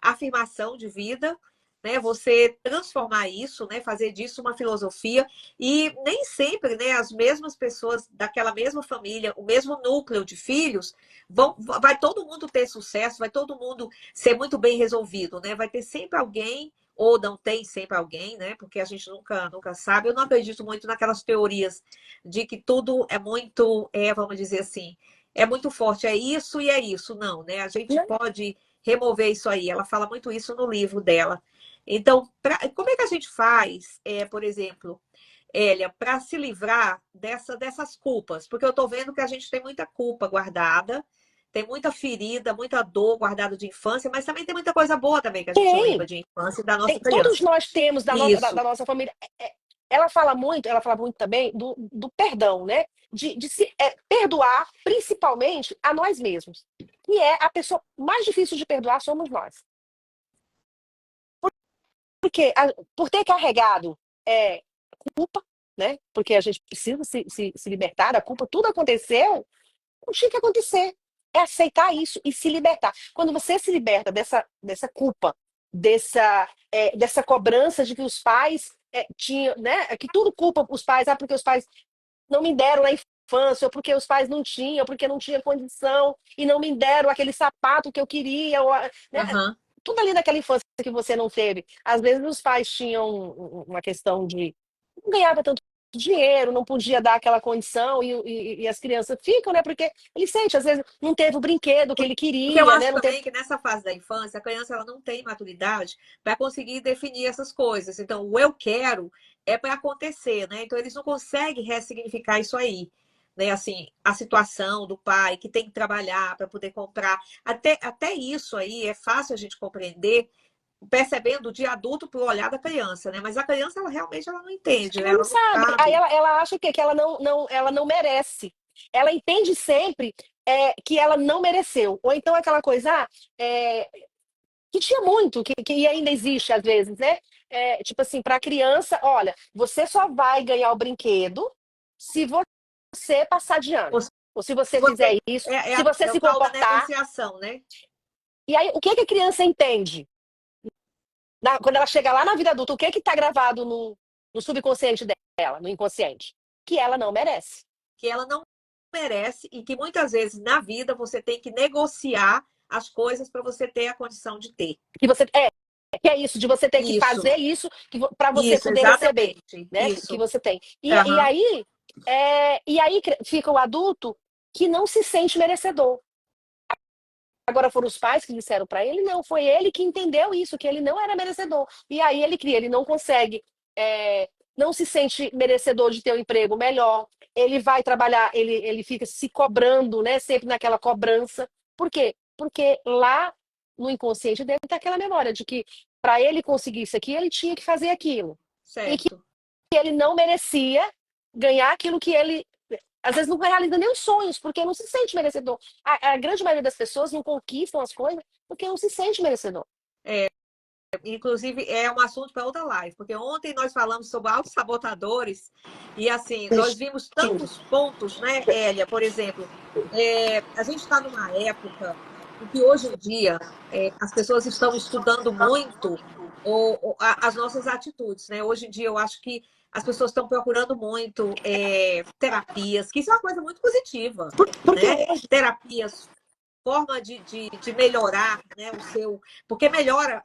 afirmação de vida, né? Você transformar isso, né? Fazer disso uma filosofia. E nem sempre, né? As mesmas pessoas daquela mesma família, o mesmo núcleo de filhos, vai todo mundo ter sucesso, vai todo mundo ser muito bem resolvido, né? Vai ter sempre alguém ou não tem sempre alguém, né? Porque a gente nunca sabe. Eu não acredito muito naquelas teorias de que tudo é muito, vamos dizer assim, é muito forte, é isso e é isso. Não, né? A gente Né? pode remover isso aí. Ela fala muito isso no livro dela. Então, como é que a gente faz, por exemplo, Hélia, para se livrar dessas culpas? Porque eu estou vendo que a gente tem muita culpa guardada, tem muita ferida, muita dor guardada de infância, mas também tem muita coisa boa também que a gente não lembra Tem, de infância e da nossa todos criança. nós temos da Isso. nossa família. Ela fala muito também do perdão, né? De se perdoar, principalmente a nós mesmos. E é a pessoa mais difícil de perdoar somos nós. Porque por ter carregado culpa, né? Porque a gente precisa se libertar da culpa, tudo aconteceu, não tinha que acontecer. É aceitar isso e se libertar. Quando você se liberta dessa culpa, dessa cobrança de que os pais tinham, né? Que tudo culpa os pais, porque os pais não me deram na infância, ou porque os pais não tinham, ou porque não tinha condição, e não me deram aquele sapato que eu queria, né? Aham. Tudo ali naquela infância que você não teve. Às vezes os pais tinham uma questão de não ganhava tanto dinheiro, não podia dar aquela condição, e as crianças ficam, né? Porque ele sente, às vezes, não teve o brinquedo que ele Porque eu queria, acho né? Não teve. também que nessa fase da infância, a criança ela não tem maturidade para conseguir definir essas coisas. Então, o eu quero é para acontecer, né? Então, eles não conseguem ressignificar isso aí. né? Assim, a situação do pai que tem que trabalhar para poder comprar. Até isso aí é fácil a gente compreender, percebendo de adulto para o olhar da criança, né? Mas a criança, ela realmente ela não entende, né? Ela não Ela não sabe. Aí sabe. ela acha o quê? Que ela não merece. Ela entende sempre que ela não mereceu. Ou então aquela coisa, é, que tinha muito, que ainda existe às vezes, né? Tipo assim, para a criança, olha, você só vai ganhar o brinquedo se você passar de Ou ano. Ou se se você você fizer isso, se você é o se tal da comportar. negociação, né? E aí, o que que a criança entende? Quando ela chega lá na vida adulta, o que que está gravado no subconsciente dela, no inconsciente? Que ela não merece. Que ela não merece e que muitas vezes na vida você tem que negociar as coisas para você ter a condição de ter. Que é isso, de você ter que Isso, fazer isso para você isso, poder receber, exatamente. né? Que Isso. você tem. Aham. E aí fica o adulto que não se sente merecedor. Agora foram os pais que disseram para ele, não, foi ele que entendeu isso, que ele não era merecedor. E aí ele cria, ele não consegue, não se sente merecedor de ter um emprego melhor. Ele vai trabalhar, ele fica se cobrando, né? Sempre naquela cobrança. Por quê? Porque lá no inconsciente dele está aquela memória de que para ele conseguir isso aqui, ele tinha que fazer aquilo. E que Certo. ele não merecia ganhar aquilo que ele às vezes não realiza nem os sonhos, porque não se sente merecedor. A grande maioria das pessoas não conquistam as coisas porque não se sente merecedor. Inclusive, é um assunto para outra live, porque ontem nós falamos sobre autossabotadores e, assim, nós vimos Sim. tantos pontos, né, Hélia? Por exemplo, a gente está numa época em que hoje em dia as pessoas estão estudando muito as nossas atitudes, né? Hoje em dia eu acho que as pessoas estão procurando muito terapias, que isso é uma coisa muito positiva, Porque né? hoje Terapias, forma de melhorar, né, o seu, porque melhora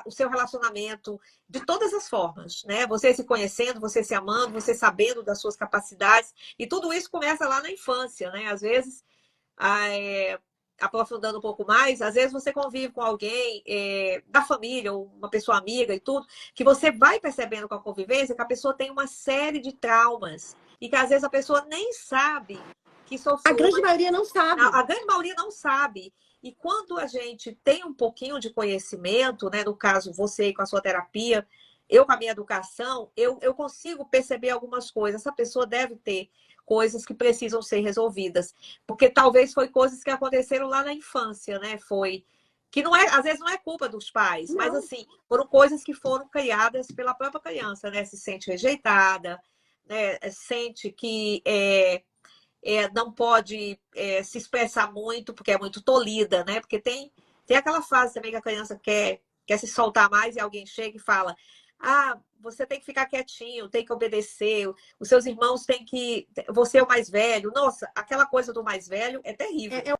o seu relacionamento de todas as formas, né? Você se conhecendo, você se amando, você sabendo das suas capacidades, e tudo isso começa lá na infância, né? Às vezes, aprofundando um pouco mais, às vezes você convive com alguém da família, ou uma pessoa amiga e tudo, que você vai percebendo com a convivência que a pessoa tem uma série de traumas, e que às vezes a pessoa nem sabe que a sofreu. grande maioria não sabe. A grande maioria não sabe. E quando a gente tem um pouquinho de conhecimento, né, no caso você com a sua terapia, eu com a minha educação, eu consigo perceber algumas coisas. Essa pessoa deve ter coisas que precisam ser resolvidas, porque talvez foi coisas que aconteceram lá na infância, né? Foi que não é, às vezes não é culpa dos pais, mas Não. assim, foram coisas que foram criadas pela própria criança, né? Se sente rejeitada, né? Sente que não pode se expressar muito, porque é muito tolhida, né? Porque tem aquela fase também que a criança quer se soltar mais e alguém chega e fala: ah, você tem que ficar quietinho, tem que obedecer, os seus irmãos têm que. Você é o mais velho. Nossa, aquela coisa do mais velho é terrível. É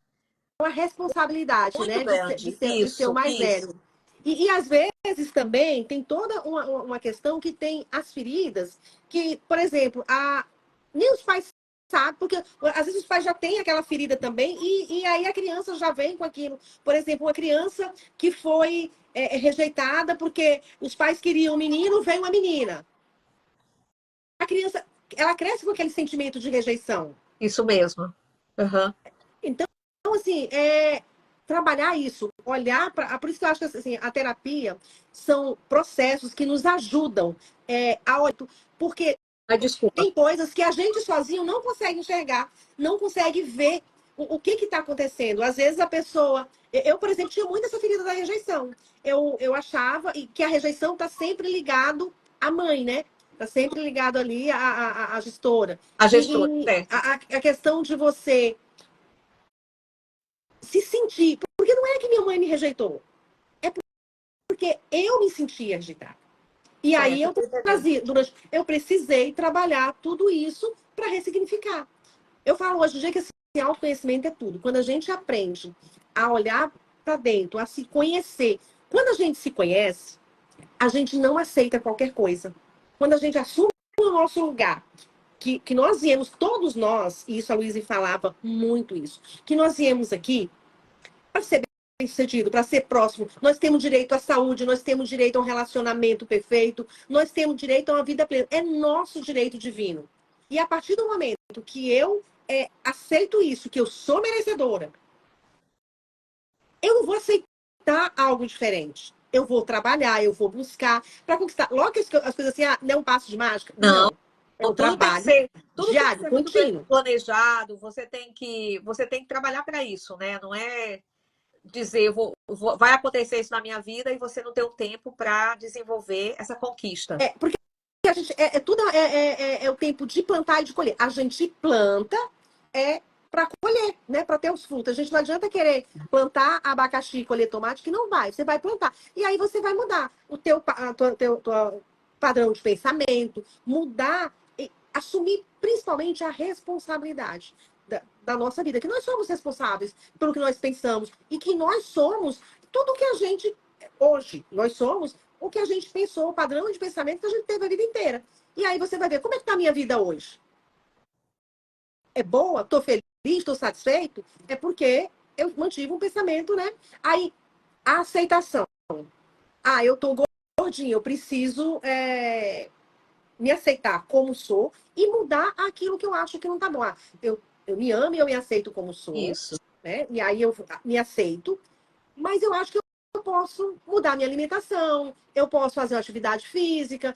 uma responsabilidade, Muito né, grande. de ser o Isso, mais isso. velho. E às vezes também tem toda uma questão que tem as feridas, que, por exemplo, nem os pais sabem, porque às vezes os pais já têm aquela ferida também, e aí a criança já vem com aquilo. Por exemplo, uma criança que foi rejeitada porque os pais queriam um menino, vem uma menina. A criança, ela cresce com aquele sentimento de rejeição. Isso mesmo. Uhum. Então, assim, trabalhar isso, olhar para. Por isso que eu acho que assim, a terapia são processos que nos ajudam a olhar. Porque Ai, desculpa. tem coisas que a gente sozinho não consegue enxergar, não consegue ver o que está acontecendo. Às vezes a pessoa. Eu, por exemplo, tinha muito essa ferida da rejeição. Eu achava que a rejeição está sempre ligado à mãe, né? Está sempre ligado ali à gestora. A gestora, E certo. a questão de você se sentir. Porque não é que minha mãe me rejeitou. É porque eu me sentia rejeitada. E aí Certo, eu estou entendendo. trazia, eu precisei trabalhar tudo isso para ressignificar. Eu falo hoje em dia que esse autoconhecimento é tudo. Quando a gente aprende a olhar para dentro, a se conhecer. Quando a gente se conhece, a gente não aceita qualquer coisa. Quando a gente assume o nosso lugar, que nós viemos, todos nós, e isso a Luísa falava muito isso, que nós viemos aqui para ser bem-sucedido, para ser próximo. Nós temos direito à saúde, nós temos direito a um relacionamento perfeito, nós temos direito a uma vida plena. É nosso direito divino. E a partir do momento que eu aceito isso, que eu sou merecedora, eu não vou aceitar algo diferente. Eu vou trabalhar, eu vou buscar para conquistar. Logo que as coisas assim, não é um passo de mágica. Não, Não. É um tudo tem que trabalho ser, tudo tem que diário, ser muito bem contínuo. planejado, você tem que trabalhar para isso, né? Não é dizer, vai acontecer isso na minha vida e você não tem o tempo para desenvolver essa conquista. Porque a gente, tudo é o tempo de plantar e de colher. A gente planta para colher, né? Para ter os frutos. A gente não adianta querer plantar abacaxi e colher tomate, que não vai. Você vai plantar. E aí você vai mudar o teu padrão de pensamento, mudar, assumir principalmente a responsabilidade da nossa vida. Que nós somos responsáveis pelo que nós pensamos. E que nós somos tudo que a gente, hoje, nós somos o que a gente pensou, o padrão de pensamento que a gente teve a vida inteira. E aí você vai ver como é que está a minha vida hoje. É boa? Estou feliz? Estou satisfeito? É porque eu mantive um pensamento, né? Aí, a aceitação. Eu estou gordinha, eu preciso me aceitar como sou e mudar aquilo que eu acho que não está bom. Eu me amo e eu me aceito como sou, Isso. né? E aí eu me aceito, mas eu acho que eu posso mudar minha alimentação, eu posso fazer uma atividade física,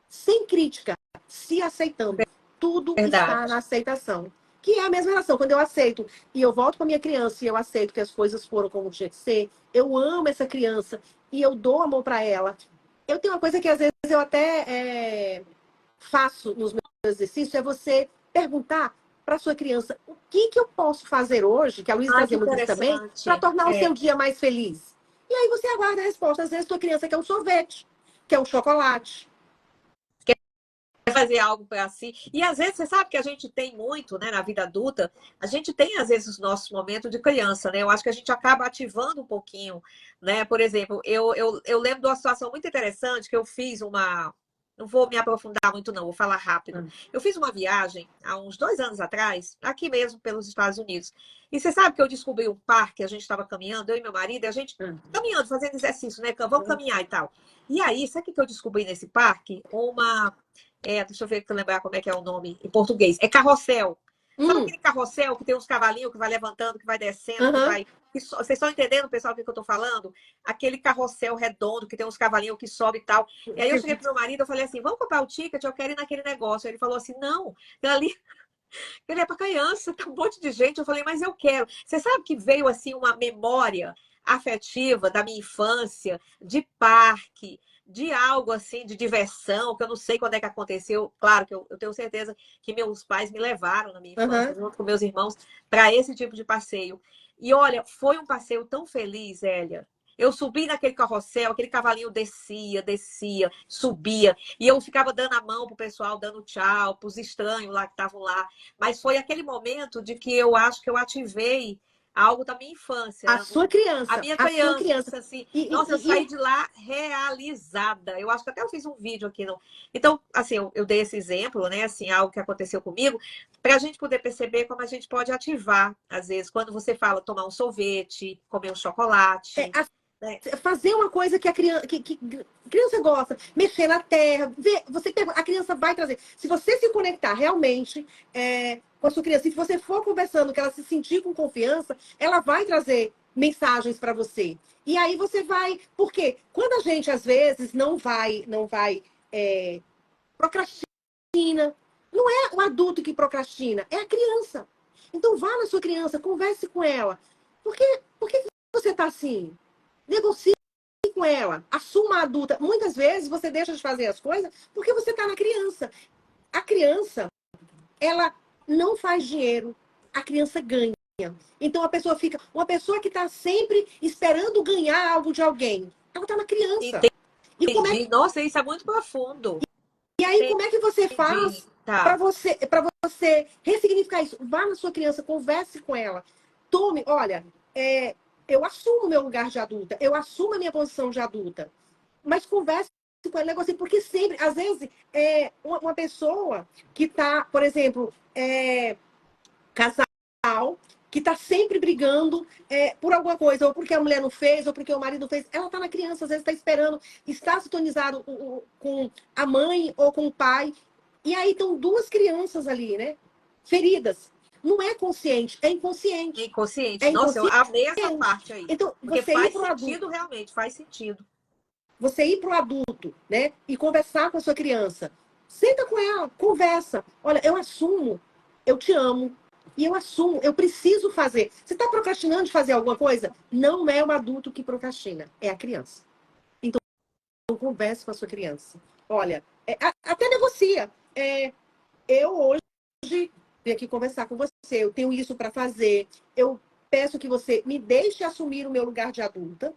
sem crítica, se aceitando. Tudo está Verdade. na aceitação. Que é a mesma relação. Quando eu aceito e eu volto para minha criança e eu aceito que as coisas foram como tinha que ser, eu amo essa criança e eu dou amor para ela. Eu tenho uma coisa que às vezes eu até faço nos meus exercícios, é você perguntar para sua criança o que eu posso fazer hoje, que a Luísa Ai, que trazia muito isso também, para interessante. tornar o seu dia mais feliz. E aí você aguarda a resposta. Às vezes, tua criança quer um sorvete, quer um chocolate. Fazer algo para si. E às vezes, você sabe que a gente tem muito, né, na vida adulta, a gente tem às vezes os nossos momentos de criança, né? Eu acho que a gente acaba ativando um pouquinho, né? Por exemplo, eu lembro de uma situação muito interessante que eu fiz uma. Não vou me aprofundar muito, não, vou falar rápido. Eu fiz uma viagem há uns 2 anos atrás, aqui mesmo pelos Estados Unidos. E você sabe que eu descobri um parque, a gente estava caminhando, eu e meu marido, e a gente caminhando, fazendo exercício, né? Vamos caminhar e tal. E aí, sabe o que eu descobri nesse parque? Deixa eu ver que lembrar como é que é o nome em português. É carrossel. Sabe Hum, aquele carrossel que tem uns cavalinhos que vai levantando, que vai descendo, que aham. vai. Vocês estão entendendo, pessoal, o que eu estou falando? Aquele carrossel redondo que tem uns cavalinhos que sobe e tal. E aí eu cheguei pro meu marido, eu falei assim: vamos comprar o ticket, eu quero ir naquele negócio. Ele falou assim: não, ali ele é para criança, tá um monte de gente. Eu falei, mas eu quero. Você sabe que veio assim uma memória afetiva da minha infância, de parque, de algo assim, de diversão, que eu não sei quando é que aconteceu. Claro que eu tenho certeza que meus pais me levaram na minha infância, Aham. junto com meus irmãos, para esse tipo de passeio. E olha, foi um passeio tão feliz, Elia. Eu subi naquele carrossel, aquele cavalinho descia, descia, subia. E eu ficava dando a mão pro pessoal, dando tchau, pros estranhos lá que estavam lá. Mas foi aquele momento de que eu acho que eu ativei algo da minha infância, A né? sua A criança, minha a sua criança, criança. assim. E, Nossa, eu e, e, saí e de lá realizada. Eu acho que até eu fiz um vídeo aqui. No... Então, assim, eu dei esse exemplo, né? Assim, algo que aconteceu comigo, para a gente poder perceber como a gente pode ativar, às vezes, quando você fala tomar um sorvete, comer um chocolate, a né? fazer uma coisa que que a criança gosta, mexer na terra, ver, a criança vai trazer. Se você se conectar realmente com a sua criança, se você for conversando, que ela se sentir com confiança, ela vai trazer mensagens para você. E aí você vai, porque quando a gente às vezes não vai procrastina, não é o adulto que procrastina, é a criança. Então vá na sua criança, converse com ela. Por que você está assim? Negocie com ela, assuma a adulta. Muitas vezes você deixa de fazer as coisas porque você está na criança. A criança, ela não faz dinheiro, a criança ganha. Então a pessoa fica, uma pessoa que está sempre esperando ganhar algo de alguém, ela está na criança. E como é Entendi. Nossa, isso é muito profundo. E aí, como é que você Entendi. faz Tá. para você ressignificar isso? Vá na sua criança, converse com ela. Tome, olha, eu assumo o meu lugar de adulta, eu assumo a minha posição de adulta, mas converse com ela, negocie, porque sempre, às vezes, uma pessoa que está, por exemplo, casal, que está sempre brigando por alguma coisa, ou porque a mulher não fez, ou porque o marido não fez, ela está na criança, às vezes está esperando, está sintonizado com a mãe ou com o pai, E aí estão duas crianças ali, né? Feridas. Não é consciente, é É inconsciente. É inconsciente. Nossa, eu inconsciente. amei essa parte aí. Então, Porque você ir faz para o sentido, adulto, realmente, faz sentido. né? E conversar com a sua criança. Senta com ela, conversa. Olha, eu assumo, eu te amo. E eu assumo, eu preciso fazer. Você está procrastinando de fazer alguma coisa? Não é o adulto que procrastina, é a criança. Então, converse com a sua criança. Olha, até negocia. Eu hoje vim aqui conversar com você, eu tenho isso para fazer, eu peço que você me deixe assumir o meu lugar de adulta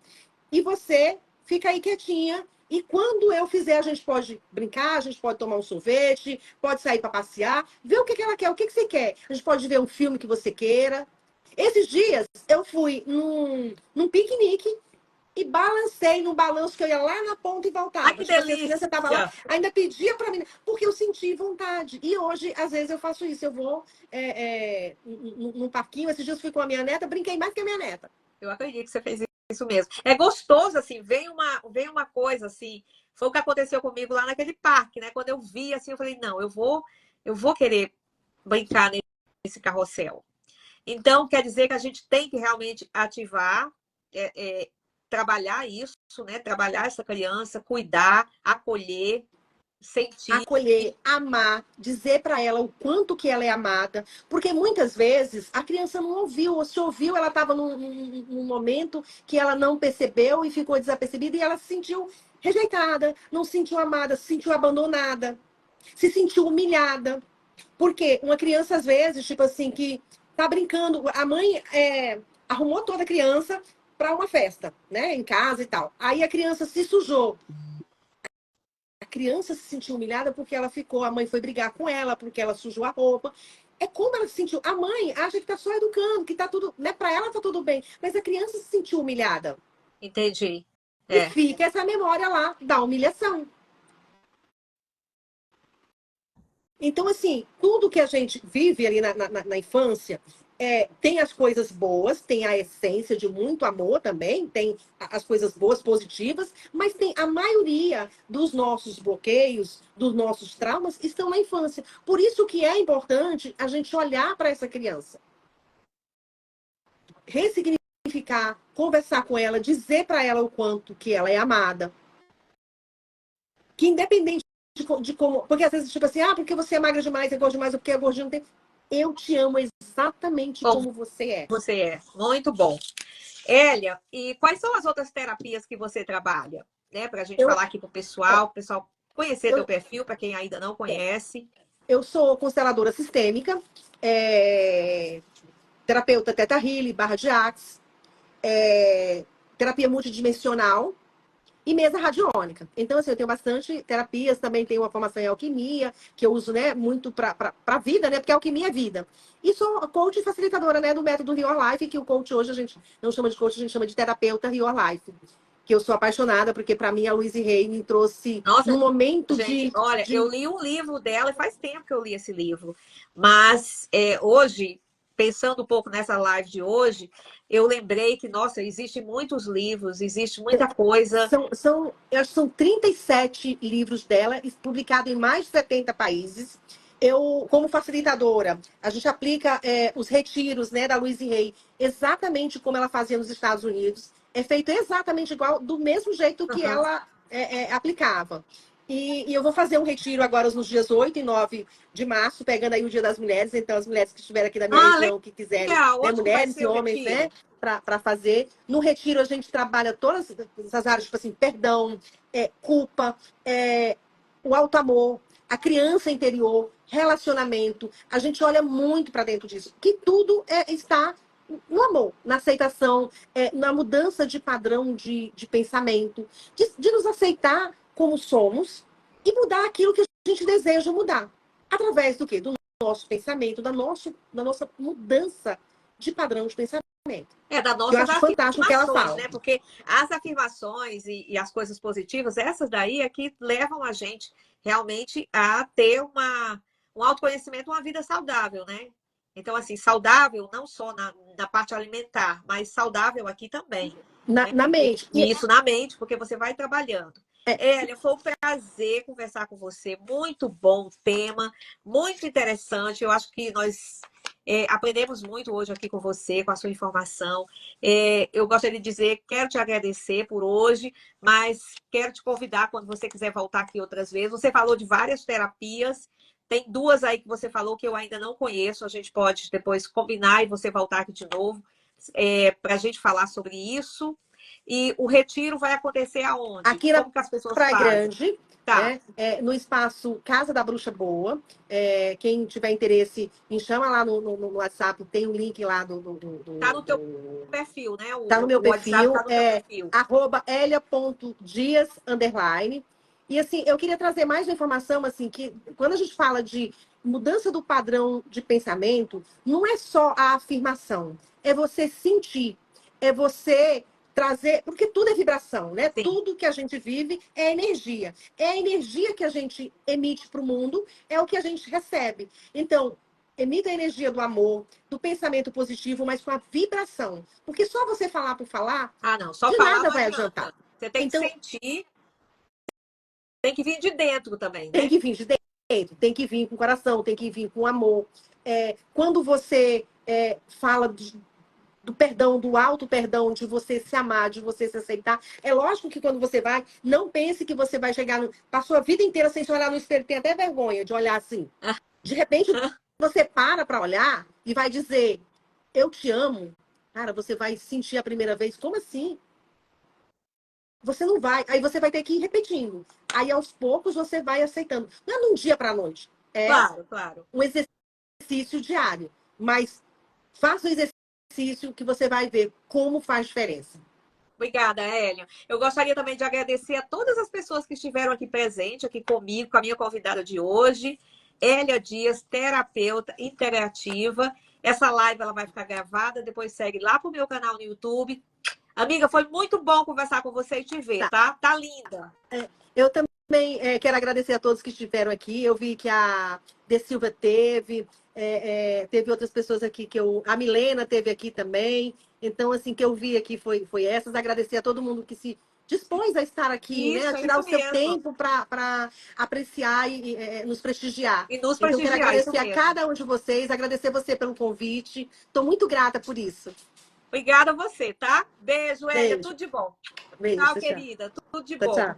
e você fica aí quietinha. E quando eu fizer, a gente pode brincar, a gente pode tomar um sorvete, pode sair para passear, ver o que ela quer, o que você quer. A gente pode ver um filme que você queira. Esses dias eu fui num piquenique e balancei no balanço que eu ia lá na ponta e Ai, voltava. que Tipo assim, as crianças estavam lá, delícia! ainda pedia para mim, porque eu senti vontade. E hoje, às vezes, eu faço isso. Eu vou num parquinho. Esses dias eu fui com a minha neta, brinquei mais que a minha neta. Eu acredito que você fez isso mesmo. É gostoso, assim, vem uma coisa assim. Foi o que aconteceu comigo lá naquele parque, né? Quando eu vi, assim, eu falei, não, eu vou querer brincar nesse carrossel. Então, quer dizer que a gente tem que realmente ativar, trabalhar isso, né? Trabalhar essa criança, cuidar, acolher, sentir. Acolher, amar, dizer para ela o quanto que ela é amada, porque muitas vezes a criança não ouviu, ou se ouviu, ela estava num momento que ela não percebeu e ficou desapercebida e ela se sentiu rejeitada, não se sentiu amada, se sentiu abandonada, se sentiu humilhada. Porque uma criança, às vezes, tipo assim, que tá brincando, a mãe arrumou toda a criança para uma festa, né, em casa e tal. Aí a criança se sujou. A criança se sentiu humilhada porque ela ficou, a mãe foi brigar com ela porque ela sujou a roupa. É como ela se sentiu. A mãe acha que tá só educando, que tá tudo, né? Para ela tá tudo bem, mas a criança se sentiu humilhada. Entendi. E É. fica essa memória lá da humilhação. Então, assim, tudo que a gente vive ali na infância tem as coisas boas, tem a essência de muito amor também, tem as coisas boas, positivas, mas tem a maioria dos nossos bloqueios, dos nossos traumas, estão na infância. Por isso que é importante a gente olhar para essa criança, ressignificar, conversar com ela, dizer para ela o quanto que ela é amada, que independente de como. Porque às vezes, tipo assim, porque você é magra demais, é gordo demais, ou porque é gordinho, não tem. Eu te amo exatamente Como como você é. você é. Muito bom. Hélia, e quais são as outras terapias que você trabalha? Né, para a gente Eu, falar aqui para ó, o pessoal conhecer teu eu, perfil, para quem ainda não conhece. eu sou consteladora sistêmica, terapeuta Teta Healy, barra de Axe, terapia multidimensional, e mesa radiônica. Então, assim, eu tenho bastante terapias, também tenho uma formação em alquimia, que eu uso, né, muito para a vida, né, porque a alquimia é vida. E sou coach e facilitadora, né, do método Rio Life, que o coach hoje a gente não chama de coach, a gente chama de terapeuta Rio Life. Que eu sou apaixonada, porque para mim a Louise Hay me trouxe Nossa, num momento gente, de, olha, eu de. li um livro dela e faz tempo que eu li esse livro. Mas hoje, pensando um pouco nessa live de hoje, eu lembrei que, nossa, existem muitos livros, existe muita coisa. Eu acho que são 37 livros dela, publicados em mais de 70 países. Eu, como facilitadora, a gente aplica os retiros, né, da Louise Hay exatamente como ela fazia nos Estados Unidos. É feito exatamente igual, do mesmo jeito que Aham. ela aplicava. E eu vou fazer um retiro agora nos dias 8 e 9 de março, pegando aí o Dia das Mulheres. Então, as mulheres que estiverem aqui da minha Ah, região, que quiserem, legal! né, Onde que vai mulheres ser e o homens, né, retiro? para fazer. No retiro, a gente trabalha todas essas áreas, tipo assim, perdão, culpa, o alto amor, a criança interior, relacionamento. A gente olha muito para dentro disso, que tudo está no amor, na aceitação, na mudança de padrão de pensamento, de nos aceitar como somos e mudar aquilo que a gente deseja mudar. Através do quê? Do nosso pensamento, da nossa mudança de padrão de pensamento. Das Que eu nossas acho fantástico o que ela afirmações, fala. né? Porque as afirmações e as coisas positivas, essas daí é que levam a gente realmente a ter um autoconhecimento, uma vida saudável, né? Então, assim, saudável não só na parte alimentar, mas saudável aqui também, Na, né? na mente. E isso na mente, porque você vai trabalhando. Hélia, foi um prazer conversar com você. Muito bom o tema, muito interessante. Eu acho que nós aprendemos muito hoje aqui com você, com a sua informação. Eu gostaria de dizer, quero te agradecer por hoje, mas quero te convidar quando você quiser voltar aqui outras vezes. Você falou de várias terapias. Tem duas aí que você falou que eu ainda não conheço. A gente pode depois combinar e você voltar aqui de novo para a gente falar sobre isso. E o retiro vai acontecer aonde? Aqui na Como que as pessoas Praia fazem? Grande, Tá, né? No espaço Casa da Bruxa Boa. Quem tiver interesse, me chama lá no WhatsApp, tem o link lá tá no teu perfil, né? tá no meu O WhatsApp perfil, tá no teu perfil. @elia.dias_. E assim, eu queria trazer mais uma informação, assim, que quando a gente fala de mudança do padrão de pensamento, não é só a afirmação, é você sentir, é você trazer, porque tudo é vibração, né? Sim. Tudo que a gente vive é energia. É a energia que a gente emite para o mundo, é o que a gente recebe. Então, emita a energia do amor, do pensamento positivo, mas com a vibração. Porque só você falar por falar, Ah, não. Só de falar nada não vai adiantar. adianta. Você tem que Então, sentir, tem que vir de dentro também, tem né? que vir de dentro, tem que vir com o coração, tem que vir com amor. Quando você fala do perdão, do alto perdão, de você se amar, de você se aceitar, é lógico que quando você vai, não pense que você vai chegar, passou a vida inteira sem se olhar no espelho, tem até vergonha de olhar assim. De repente, você para olhar e vai dizer, eu te amo. Cara, você vai sentir a primeira vez, como assim? Você não vai. Aí você vai ter que ir repetindo. Aí aos poucos você vai aceitando. Não é num dia para a noite. É Claro, claro. um exercício diário. Mas faça o exercício que você vai ver como faz diferença. Obrigada, Hélio. Eu gostaria também de agradecer a todas as pessoas que estiveram aqui presentes, aqui comigo, com a minha convidada de hoje, Hélia Dias, terapeuta integrativa. Essa live ela vai ficar gravada, depois segue lá pro meu canal no YouTube. Amiga, foi muito bom conversar com você e te ver, Tá. tá? Tá linda. Eu também quero agradecer a todos que estiveram aqui. Eu vi que a De Silva teve outras pessoas aqui a Milena teve aqui também. Então, assim, que eu vi aqui foi essas. Agradecer a todo mundo que se dispôs a estar aqui, né? A Isso, é tirar isso o seu mesmo. tempo para apreciar e nos prestigiar. E nos Então, quero prestigiar, isso agradecer a mesmo. cada um de vocês, agradecer você pelo convite. Estou muito grata por isso. Obrigada a você, tá? Beijo, Hélia. Beijo, Tudo de bom. Tchau, beijo, tchau. querida. Tudo de Tchau, bom. tchau.